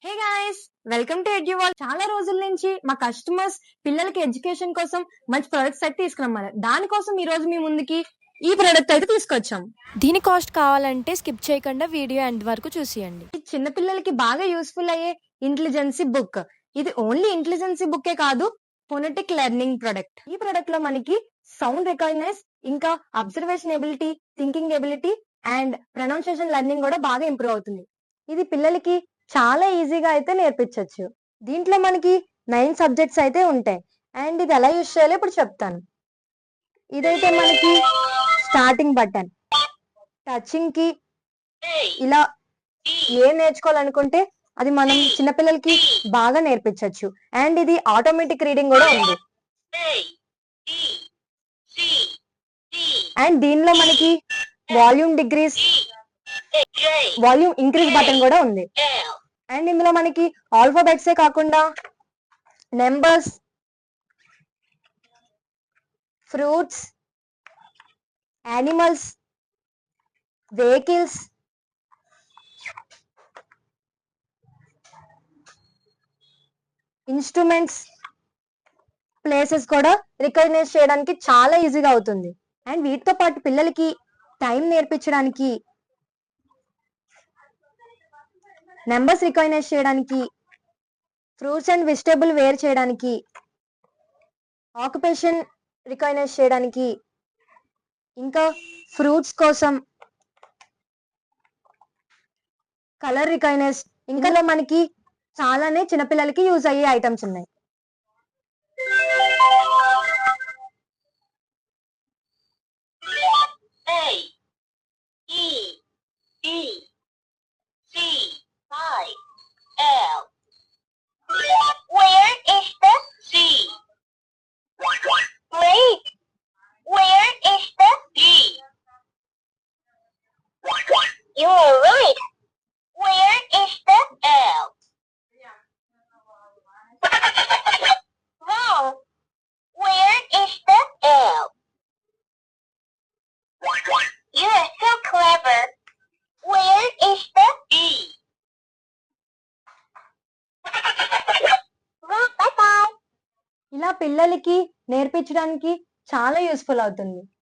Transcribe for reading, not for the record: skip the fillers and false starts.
Hey guys, welcome to ఎడ్యువాల్. చాలా రోజుల నుంచి మా కస్టమర్స్ పిల్లలకి ఎడ్యుకేషన్ కోసం మంచి ప్రొడక్ట్స్ అయితే తీసుకురమ్మన్నారు. దానికోసం ఈ రోజు మీ ముందుకి ఈ ప్రొడక్ట్ అయితే తీసుకొచ్చాం. దీని కాస్ట్ కావాలంటే స్కిప్ చేయకుండా వీడియో ఎండ్ వరకు చూసేయండి. చిన్న పిల్లలకి బాగా యూస్ఫుల్ అయ్యే ఇంటెలిజెన్సీ బుక్. ఇది ఓన్లీ ఇంటెలిజెన్సీ బుక్కే కాదు, ఫోనెటిక్ లెర్నింగ్ ప్రొడక్ట్. ఈ ప్రొడక్ట్ లో మనకి సౌండ్ రికగ్నైజ్, ఇంకా observation ability, thinking ability and pronunciation learning కూడా బాగా ఇంప్రూవ్ అవుతుంది. ఇది పిల్లలకి చాలా ఈజీగా అయితే నేర్పించవచ్చు. దీంట్లో మనకి 9 సబ్జెక్ట్స్ అయితే ఉంటాయి. అండ్ ఇది ఎలా యూజ్ చేయాలో ఇప్పుడు చెప్తాను. ఇదైతే మనకి స్టార్టింగ్ బటన్. టచింగ్ కి ఇలా ఏం నేర్చుకోవాలనుకుంటే అది మనం చిన్నపిల్లలకి బాగా నేర్పించవచ్చు. అండ్ ఇది ఆటోమేటిక్ రీడింగ్ కూడా ఉంది. అండ్ దీనిలో మనకి volume degrees, volume increase button కూడా ఉంది. అండ్ ఇందులో మనకి ఆల్ఫాబెట్సే కాకుండా numbers, fruits, animals, vehicles, instruments, places కూడా రికగ్నైజ్ చేయడానికి చాలా ఈజీగా అవుతుంది. అండ్ వీటితో పాటు పిల్లలకి టైం నేర్పించడానికి, నెంబర్స్ రికగ్నైజ్ చేయడానికి, ఫ్రూట్స్ అండ్ వెజిటేబుల్ వేర్ చేయడానికి, ఆక్యుపేషన్ రికగ్నైజ్ చేయడానికి, ఇంకా ఫ్రూట్స్ కోసం కలర్ రికగ్నైజ్, ఇంకా మనకి చాలానే చిన్నపిల్లలకి యూజ్ అయ్యే ఐటమ్స్ ఉన్నాయి. Where is the C? Wait, where is the D? You are right. Where is the L? Wrong. Where is the L? You are so clever. Where is the E? Bye bye. ఇలా పిల్లలకి నేర్పించడానికి చాలా useful అవుతుంది.